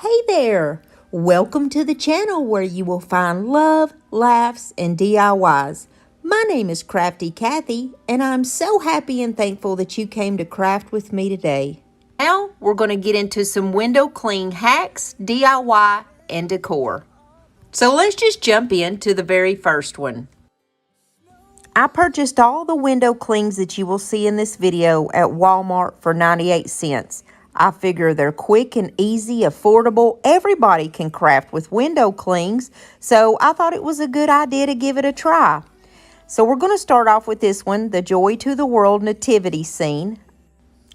Hey there! Welcome to the channel where you will find love, laughs, and DIYs. My name is Crafty Kathy, and I'm so happy and thankful that you came to craft with me today. Now, we're going to get into some window clean hacks, DIY, and decor. So let's just jump into the very first one. I purchased all the window clings that you will see in this video at Walmart for 98 cents. I figure they're quick and easy, affordable. Everybody can craft with window clings, so I thought it was a good idea to give it a try. So we're going to start off with this one, the Joy to the World Nativity scene.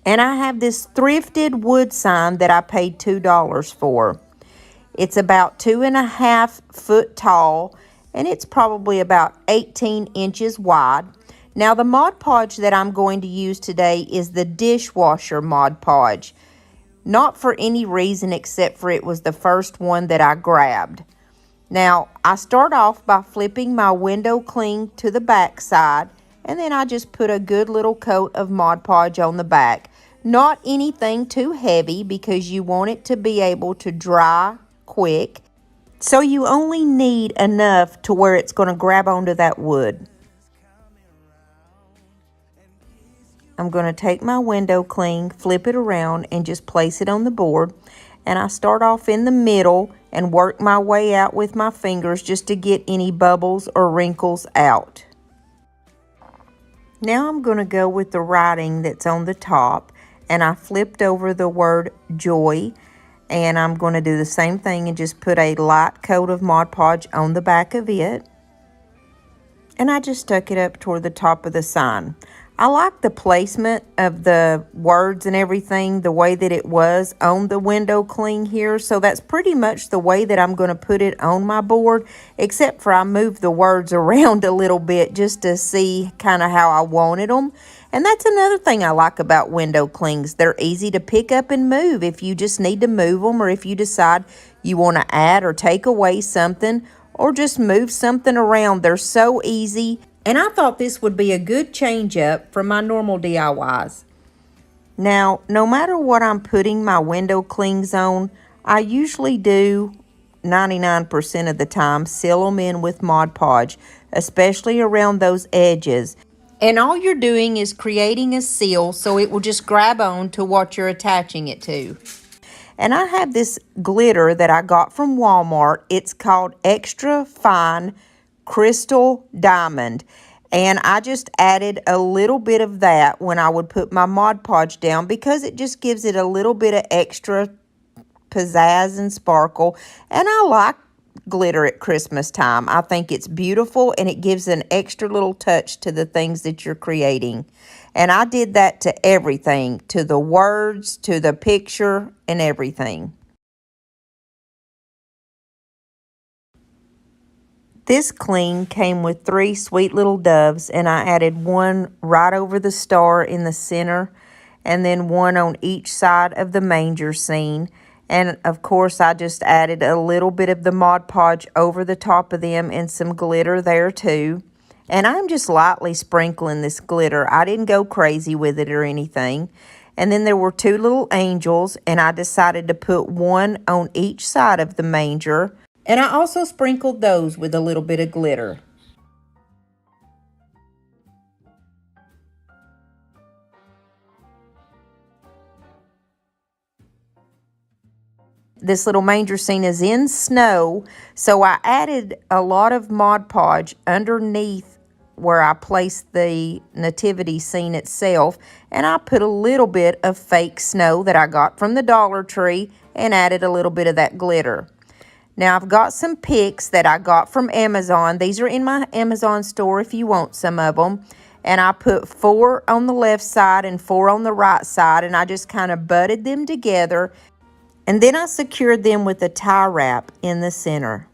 And I have this thrifted wood sign that I paid $2 for. It's about 2.5 foot tall, and it's probably about 18 inches wide. Now the Mod Podge that I'm going to use today is the dishwasher Mod Podge. Not for any reason except for it was the first one that I grabbed. Now I start off by flipping my window cling to the back side, and then I just put a good little coat of Mod Podge on the back. Not anything too heavy because you want it to be able to dry quick. So you only need enough to where it's going to grab onto that wood. I'm going to take my window cling, flip it around, and just place it on the board. And I start off in the middle and work my way out with my fingers just to get any bubbles or wrinkles out. Now I'm going to go with the writing that's on the top, and I flipped over the word Joy. And I'm going to do the same thing and just put a light coat of Mod Podge on the back of it. And I just stuck it up toward the top of the sign. I like the placement of the words and everything, the way that it was on the window cling here. So that's pretty much the way that I'm going to put it on my board, except for I moved the words around a little bit just to see kind of how I wanted them. And that's another thing I like about window clings. They're easy to pick up and move if you just need to move them, or if you decide you want to add or take away something, or just move something around. They're so easy. And I thought this would be a good change up from my normal DIYs. Now, no matter what I'm putting my window clings on, I usually do 99% of the time seal them in with Mod Podge, especially around those edges. And all you're doing is creating a seal so it will just grab on to what you're attaching it to. And I have this glitter that I got from Walmart. It's called Extra Fine Crystal Diamond. And I just added a little bit of that when I would put my Mod Podge down, because it just gives it a little bit of extra pizzazz and sparkle. And I like glitter at Christmas time. I think it's beautiful, and it gives an extra little touch to the things that you're creating. And I did that to everything, to the words, to the picture, and everything. This cling came with 3 sweet little doves, and I added one right over the star in the center, and then one on each side of the manger scene. And of course, I just added a little bit of the Mod Podge over the top of them and some glitter there too. And I'm just lightly sprinkling this glitter. I didn't go crazy with it or anything. And then there were 2 little angels, and I decided to put one on each side of the manger. And I also sprinkled those with a little bit of glitter. This little manger scene is in snow, so I added a lot of Mod Podge underneath where I placed the nativity scene itself, and I put a little bit of fake snow that I got from the Dollar Tree and added a little bit of that glitter. Now I've got some picks that I got from Amazon. These are in my Amazon store if you want some of them. And I put 4 on the left side and 4 on the right side, and I just kind of butted them together. And then I secured them with a tie wrap in the center.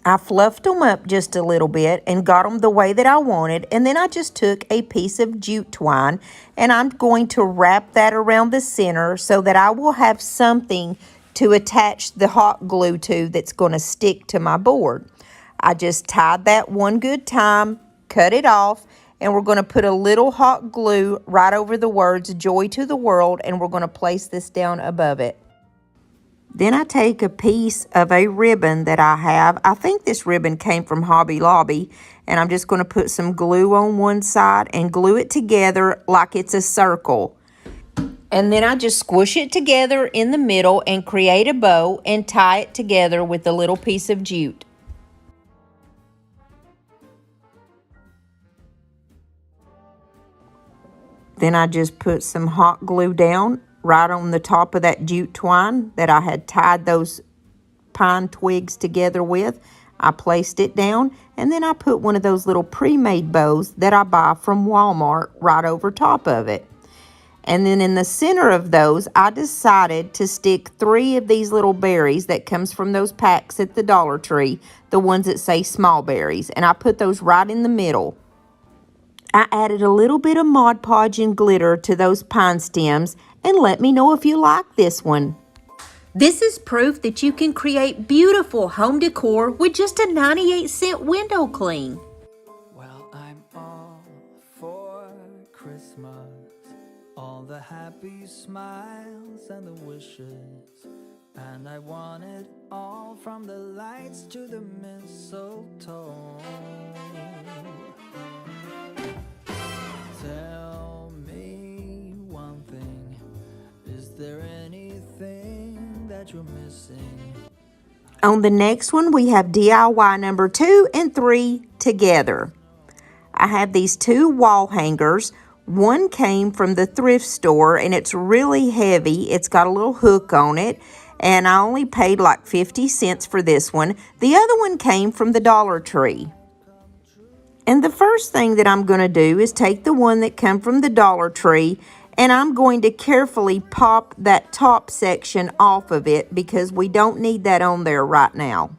I fluffed them up just a little bit and got them the way that I wanted. And then I just took a piece of jute twine, and I'm going to wrap that around the center so that I will have something to attach the hot glue to that's going to stick to my board. I just tied that one good time, cut it off, and we're going to put a little hot glue right over the words "Joy to the World," and we're going to place this down above it. Then I take a piece of a ribbon that I have. I think this ribbon came from Hobby Lobby, and I'm just going to put some glue on one side and glue it together like it's a circle. And then I just squish it together in the middle and create a bow and tie it together with a little piece of jute. Then I just put some hot glue down right on the top of that jute twine that I had tied those pine twigs together with. I placed it down, and then I put one of those little pre-made bows that I buy from Walmart right over top of it. And then in the center of those, I decided to stick 3 of these little berries that comes from those packs at the Dollar Tree, the ones that say small berries, and I put those right in the middle. I added a little bit of Mod Podge and glitter to those pine stems, and let me know if you like this one. This is proof that you can create beautiful home decor with just a 98-cent window cling. Well, I'm all for Christmas, all the happy smiles and the wishes, and I want it all from the lights to the mistletoe. Tell me one thing, is there anything that you're missing? On the next one, we have DIY number 2 and 3 together. I have these 2 wall hangers. One came from the thrift store, and it's really heavy. It's got a little hook on it, and I only paid like 50 cents for this one. The other one came from the Dollar Tree. And the first thing that I'm going to do is take the one that came from the Dollar Tree, and I'm going to carefully pop that top section off of it because we don't need that on there right now.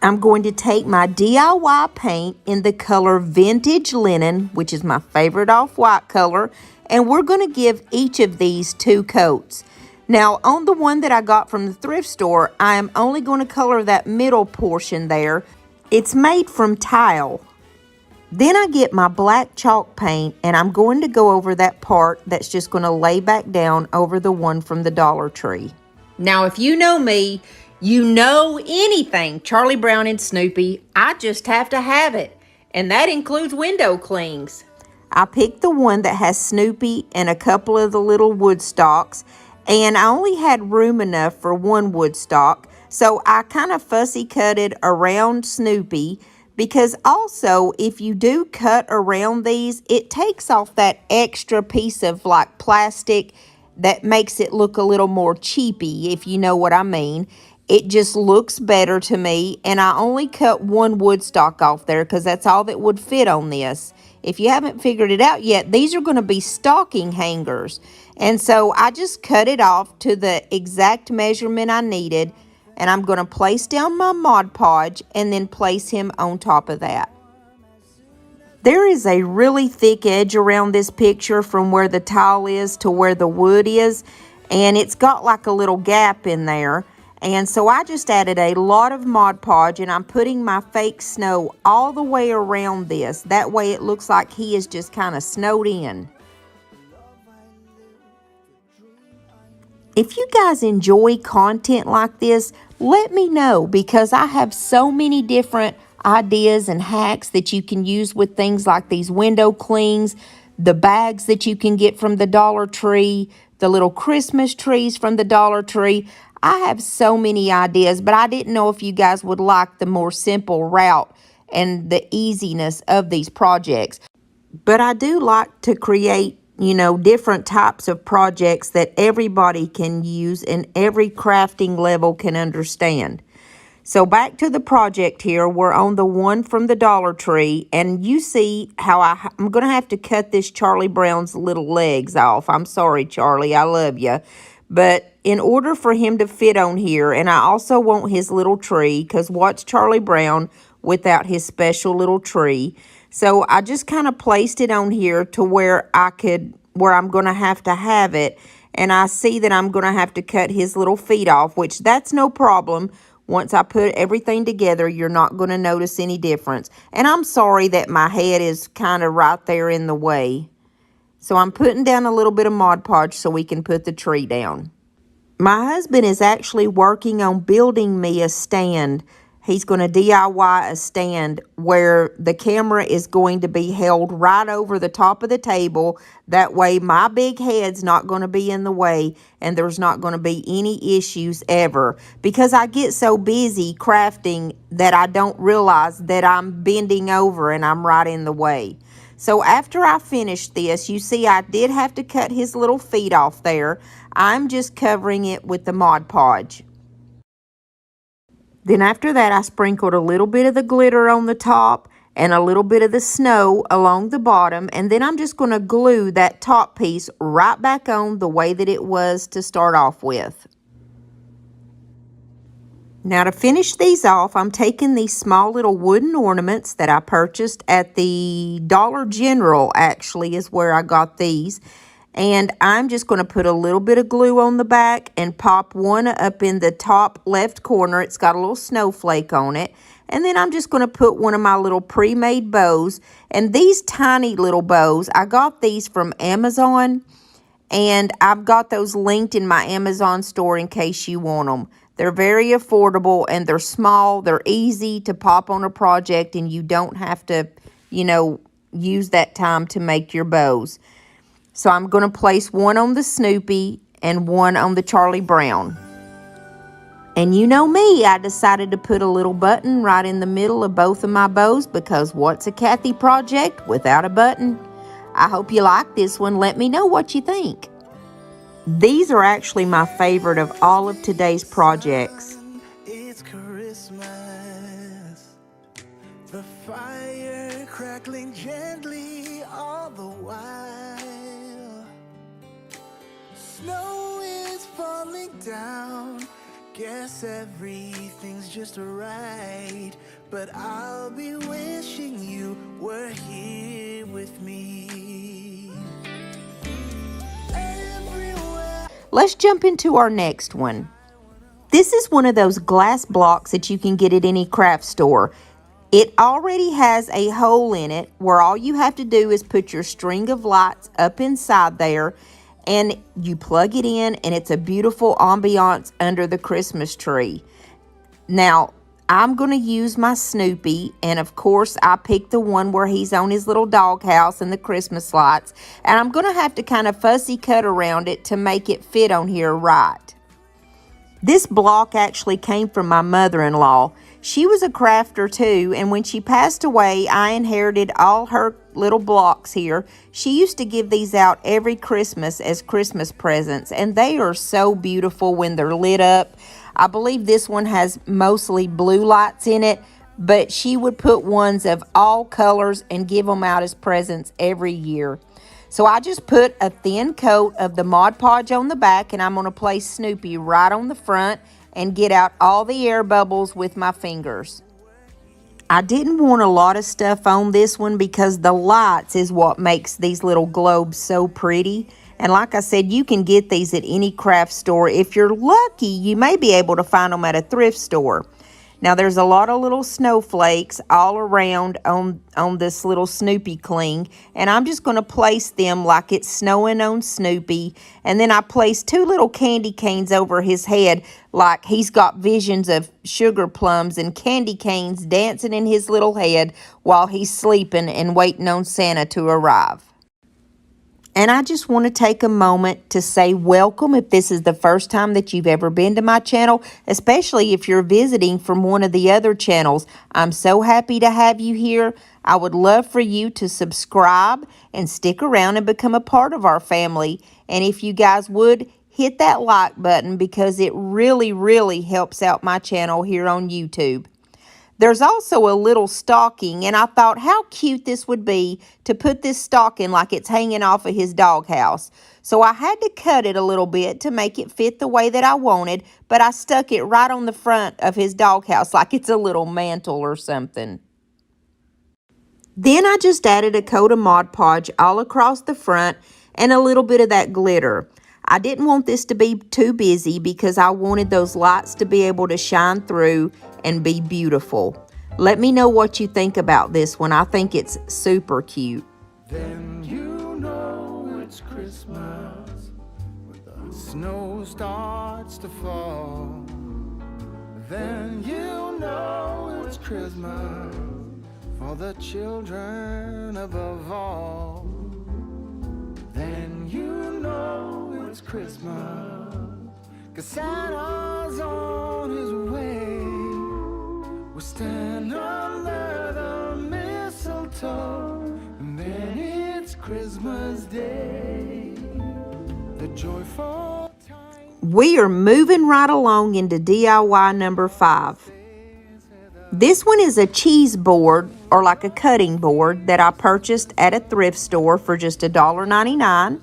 I'm going to take my DIY paint in the color Vintage Linen, which is my favorite off-white color, and we're going to give each of these 2 coats. Now, on the one that I got from the thrift store, I am only going to color that middle portion there. It's made from tile. Then I get my black chalk paint, and I'm going to go over that part that's just going to lay back down over the one from the Dollar Tree. Now, if you know me, you know anything Charlie Brown and Snoopy, I just have to have it. And that includes window clings. I picked the one that has Snoopy and a couple of the little wood stocks, and I only had room enough for one wood stock, so I kind of fussy cutted around Snoopy, because also if you do cut around these, it takes off that extra piece of like plastic that makes it look a little more cheapy, if you know what I mean. It just looks better to me, and I only cut one wood stock off there because that's all that would fit on this. If you haven't figured it out yet, these are going to be stocking hangers, and so I just cut it off to the exact measurement I needed, and I'm going to place down my Mod Podge and then place him on top of that. There is a really thick edge around this picture from where the tile is to where the wood is, and it's got like a little gap in there. And so I just added a lot of Mod Podge, and I'm putting my fake snow all the way around this. That way it looks like he is just kind of snowed in. If you guys enjoy content like this, let me know, because I have so many different ideas and hacks that you can use with things like these window clings, the bags that you can get from the Dollar Tree, the little Christmas trees from the Dollar Tree. I have so many ideas, but I didn't know if you guys would like the more simple route and the easiness of these projects. But I do like to create, different types of projects that everybody can use and every crafting level can understand. So back to the project here, we're on the one from the Dollar Tree, and you see how I'm going to have to cut this Charlie Brown's little legs off. I'm sorry, Charlie, I love you. But in order for him to fit on here, and I also want his little tree, because what's Charlie Brown without his special little tree? So I just kind of placed it on here to where I'm going to have it. And I see that I'm going to have to cut his little feet off, which that's no problem. Once I put everything together, you're not going to notice any difference. And I'm sorry that my head is kind of right there in the way. So I'm putting down a little bit of Mod Podge so we can put the tree down. My husband is actually working on building me a stand. He's going to DIY a stand where the camera is going to be held right over the top of the table. That way my big head's not going to be in the way and there's not going to be any issues ever. Because I get so busy crafting that I don't realize that I'm bending over and I'm right in the way. So after I finished this, you see I did have to cut his little feet off there. I'm just covering it with the Mod Podge. Then after that, I sprinkled a little bit of the glitter on the top and a little bit of the snow along the bottom. And then I'm just going to glue that top piece right back on the way that it was to start off with. Now to finish these off, I'm taking these small little wooden ornaments that I purchased at the Dollar General, actually, is where I got these. And I'm just going to put a little bit of glue on the back and pop one up in the top left corner. It's got a little snowflake on it. And then I'm just going to put one of my little pre-made bows. And these tiny little bows, I got these from Amazon. And I've got those linked in my Amazon store in case you want them. They're very affordable and they're small. They're easy to pop on a project and you don't have to, use that time to make your bows. So I'm going to place one on the Snoopy and one on the Charlie Brown. And you know me, I decided to put a little button right in the middle of both of my bows because what's a Kathy project without a button? I hope you like this one. Let me know what you think. These are actually my favorite of all of today's projects. It's Christmas. The fire crackling gently all the while. Snow is falling down. Guess everything's just right. But I'll be wishing you were here with me. Let's jump into our next one. This is one of those glass blocks that you can get at any craft store. It already has a hole in it where all you have to do is put your string of lights up inside there and you plug it in and it's a beautiful ambiance under the Christmas tree. Now, I'm going to use my Snoopy, and of course, I picked the one where he's on his little doghouse and the Christmas lights, and I'm going to have to kind of fussy cut around it to make it fit on here right. This block actually came from my mother-in-law. She was a crafter too, and when she passed away, I inherited all her little blocks here. She used to give these out every Christmas as Christmas presents, and they are so beautiful when they're lit up. I believe this one has mostly blue lights in it, but she would put ones of all colors and give them out as presents every year. So I just put a thin coat of the Mod Podge on the back, and I'm going to place Snoopy right on the front and get out all the air bubbles with my fingers. I didn't want a lot of stuff on this one because the lights is what makes these little globes so pretty. And like I said, you can get these at any craft store. If you're lucky, you may be able to find them at a thrift store. Now, there's a lot of little snowflakes all around on this little Snoopy cling. And I'm just going to place them like it's snowing on Snoopy. And then I place two little candy canes over his head like he's got visions of sugar plums and candy canes dancing in his little head while he's sleeping and waiting on Santa to arrive. And I just want to take a moment to say welcome if this is the first time that you've ever been to my channel, especially if you're visiting from one of the other channels. I'm so happy to have you here. I would love for you to subscribe and stick around and become a part of our family. And if you guys would, hit that like button because it really, really helps out my channel here on YouTube. There's also a little stocking, and I thought how cute this would be to put this stocking like it's hanging off of his doghouse. So I had to cut it a little bit to make it fit the way that I wanted, but I stuck it right on the front of his doghouse like it's a little mantle or something. Then I just added a coat of Mod Podge all across the front and a little bit of that glitter. I didn't want this to be too busy because I wanted those lights to be able to shine through and be beautiful. Let me know what you think about this one. I think it's super cute. Then you know it's Christmas when the snow starts to fall. Then you know it's Christmas for the children above all. Then you know it's Christmas 'cause Santa's on his way. We'll stand under the mistletoe, and then it's Christmas Day. The joyful time. We are moving right along into DIY number 5. This one is a cheese board, or like a cutting board, that I purchased at a thrift store for just $1.99.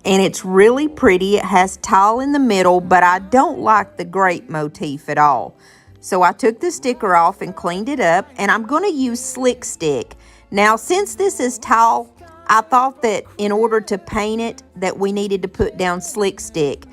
And it's really pretty. It has tile in the middle, but I don't like the grape motif at all. So I took the sticker off and cleaned it up, and I'm going to use Slick Stick. Now, since this is tile, I thought that in order to paint it that we needed to put down Slick Stick.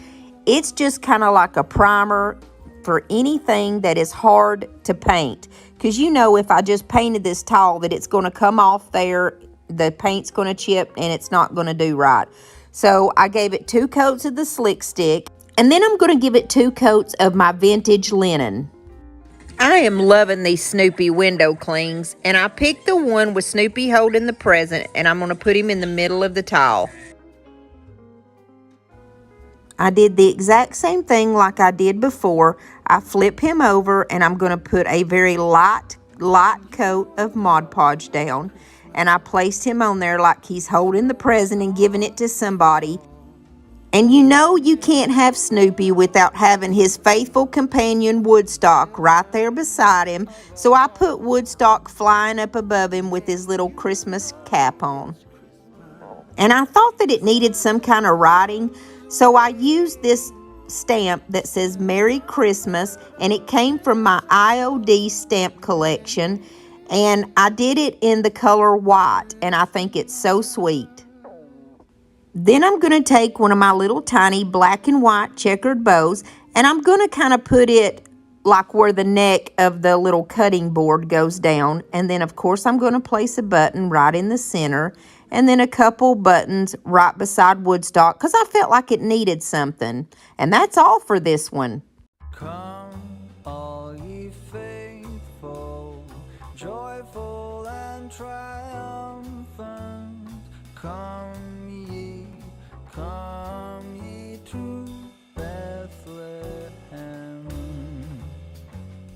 It's just kind of like a primer for anything that is hard to paint. Because you know, if I just painted this tile, that it's going to come off there, the paint's going to chip, and it's not going to do right. So I gave it 2 coats of the Slick Stick, and then I'm going to give it 2 coats of my vintage linen. I am loving these Snoopy window clings, and I picked the one with Snoopy holding the present, and I'm going to put him in the middle of the tile. I did the exact same thing like I did before. I flip him over, and I'm going to put a very light coat of Mod Podge down. And I placed him on there like he's holding the present and giving it to somebody. And you know you can't have Snoopy without having his faithful companion Woodstock right there beside him. So I put Woodstock flying up above him with his little Christmas cap on. And I thought that it needed some kind of writing, so I used this stamp that says Merry Christmas, and it came from my IOD stamp collection, and I did it in the color white, and I think it's so sweet. Then I'm going to take one of my little tiny black and white checkered bows, and I'm going to kind of put it like where the neck of the little cutting board goes down, and then of course I'm going to place a button right in the center, and then a couple buttons right beside Woodstock because I felt like it needed something. And that's all for this one. Come, all ye faithful, joyful and triumphant. Come ye to Bethlehem.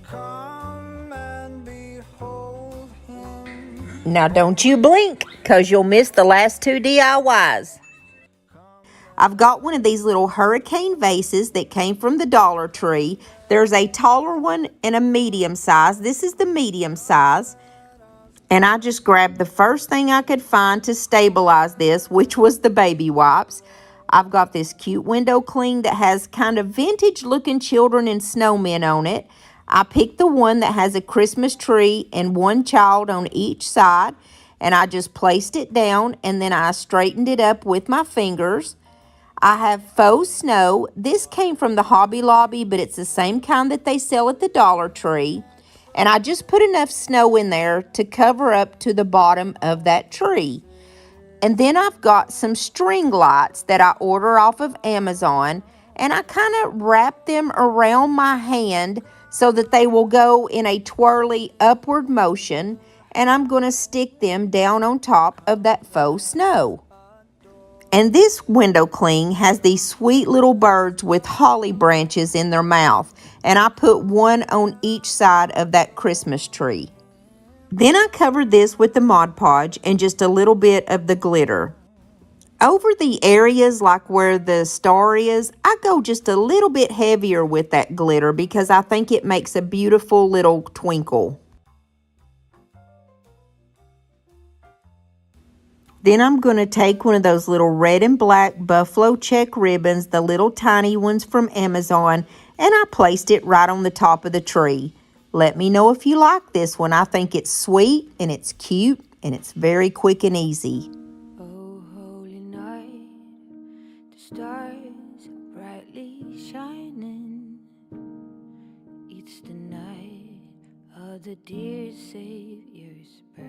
Come and behold him. Now don't you blink, because you'll miss the last 2 DIYs. I've got one of these little hurricane vases that came from the Dollar Tree. There's a taller one and a medium size. This is the medium size. And I just grabbed the first thing I could find to stabilize this, which was the baby wipes. I've got this cute window cling that has kind of vintage looking children and snowmen on it. I picked the one that has a Christmas tree and one child on each side. And I just placed it down, and then I straightened it up with my fingers. I have faux snow. This came from the Hobby Lobby, but it's the same kind that they sell at the Dollar Tree. And I just put enough snow in there to cover up to the bottom of that tree. And then I've got some string lights that I order off of Amazon, and I kind of wrap them around my hand so that they will go in a twirly upward motion, and I'm going to stick them down on top of that faux snow. And this window cling has these sweet little birds with holly branches in their mouth, and I put one on each side of that Christmas tree. Then I covered this with the Mod Podge and just a little bit of the glitter. Over the areas like where the star is, I go just a little bit heavier with that glitter because I think it makes a beautiful little twinkle. Then I'm going to take one of those little red and black buffalo check ribbons, the little tiny ones from Amazon, and I placed it right on the top of the tree. Let me know if you like this one. I think it's sweet and it's cute and it's very quick and easy. Oh, holy night, the stars brightly shining. It's the night of the dear Savior's birth.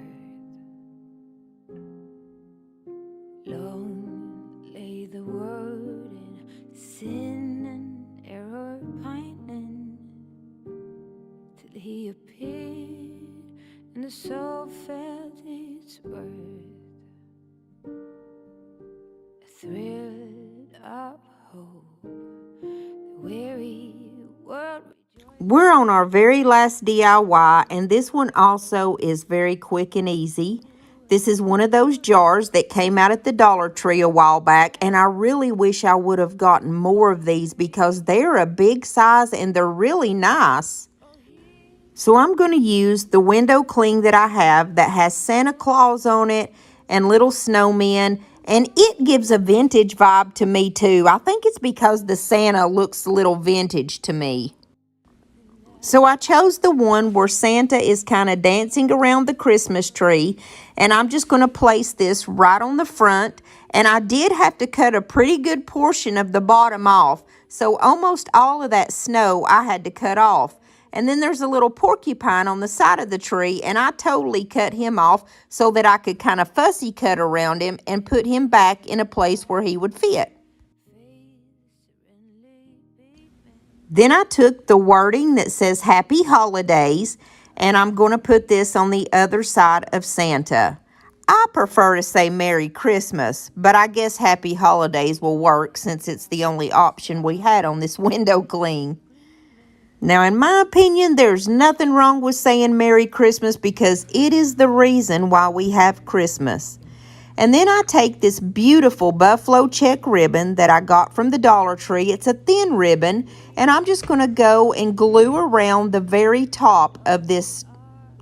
Long lay the world in sin and error pining, till he appeared and the soul felt its worth. A thrill of hope, the weary world. We're on our very last DIY, and this one also is very quick and easy. This is one of those jars that came out at the Dollar Tree a while back, and I really wish I would have gotten more of these because they're a big size and they're really nice. So I'm going to use the window cling that I have that has Santa Claus on it and little snowmen, and it gives a vintage vibe to me too. I think it's because the Santa looks a little vintage to me. So I chose the one where Santa is kind of dancing around the Christmas tree, and I'm just going to place this right on the front. And I did have to cut a pretty good portion of the bottom off, so almost all of that snow I had to cut off. And then there's a little porcupine on the side of the tree, and I totally cut him off so that I could kind of fussy cut around him and put him back in a place where he would fit. Then I took the wording that says Happy Holidays, and I'm going to put this on the other side of Santa. I prefer to say Merry Christmas, but I guess Happy Holidays will work since it's the only option we had on this window cling. Now, in my opinion, there's nothing wrong with saying Merry Christmas because it is the reason why we have Christmas. And then I take this beautiful buffalo check ribbon that I got from the Dollar Tree. It's a thin ribbon, and I'm just going to go and glue around the very top of this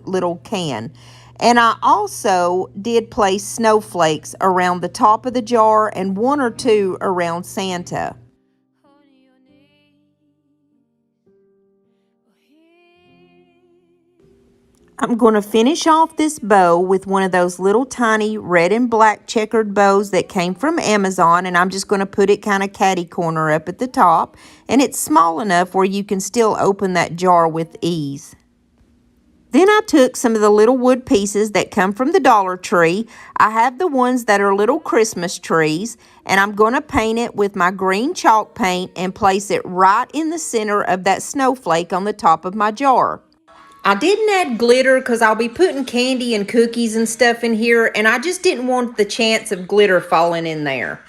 little can. And I also did place snowflakes around the top of the jar and one or two around Santa. I'm going to finish off this bow with one of those little tiny red and black checkered bows that came from Amazon, and I'm just going to put it kind of catty corner up at the top, and it's small enough where you can still open that jar with ease. Then I took some of the little wood pieces that come from the Dollar Tree. I have the ones that are little Christmas trees, and I'm going to paint it with my green chalk paint and place it right in the center of that snowflake on the top of my jar. I didn't add glitter because I'll be putting candy and cookies and stuff in here, and I just didn't want the chance of glitter falling in there.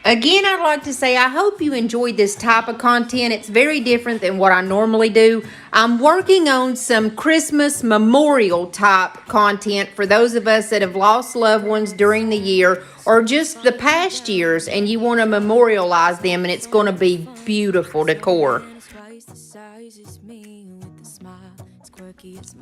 Again, I'd like to say I hope you enjoyed this type of content. It's very different than what I normally do. I'm working on some Christmas memorial type content for those of us that have lost loved ones during the year or just the past years, and you want to memorialize them, and it's going to be beautiful decor.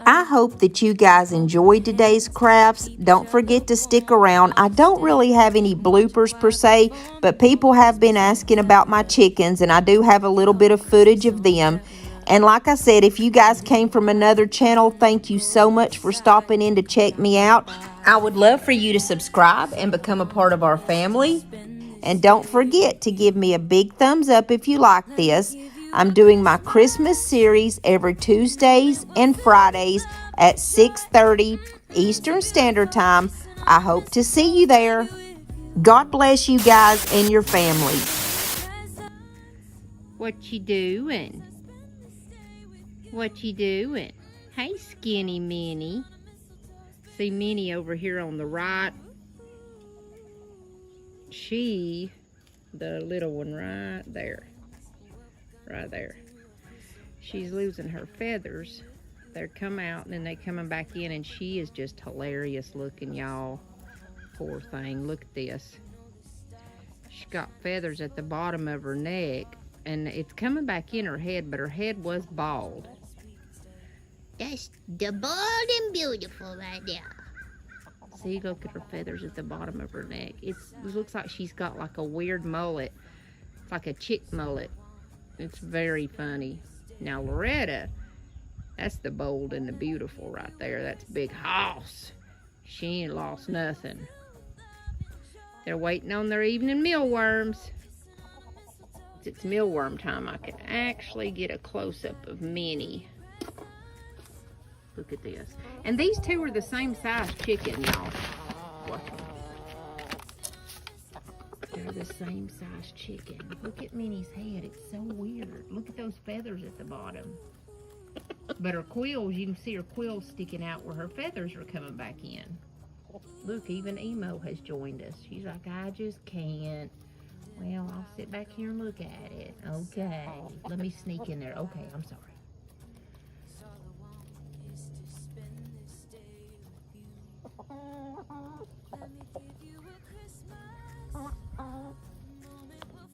I hope that you guys enjoyed today's crafts. Don't forget to stick around. I don't really have any bloopers per se, but people have been asking about my chickens, and I do have a little bit of footage of them. And like I said, if you guys came from another channel, thank you so much for stopping in to check me out. I would love for you to subscribe and become a part of our family. And don't forget to give me a big thumbs up if you like this. I'm doing my Christmas series every Tuesdays and Fridays at 6:30 Eastern Standard Time. I hope to see you there. God bless you guys and your families. What you doing? What you doing? Hey, Skinny Minnie. See Minnie over here on the right. She, the little one right there. Right there. She's losing her feathers. They come out and then they coming back in, and she is just hilarious looking, y'all. Poor thing. Look at this. She's got feathers at the bottom of her neck, and it's coming back in her head, but her head was bald. That's the bald and beautiful right there. See, look at her feathers at the bottom of her neck. It looks like she's got like a weird mullet. It's like a chick mullet. It's very funny. Now Loretta, that's the bold and the beautiful right there. That's Big Hoss. She ain't lost nothing. They're waiting on their evening mealworms. It's mealworm time. I can actually get a close-up of Minnie. Look at this. And these two are the same size chicken, y'all. Watch them. They're the same size chicken. Look at Minnie's head. It's so weird. Look at those feathers at the bottom. But her quills, you can see her quills sticking out where her feathers are coming back in. Look, even Emo has joined us. She's like, I just can't. Well, I'll sit back here and look at it. Okay. Let me sneak in there. Okay, I'm sorry.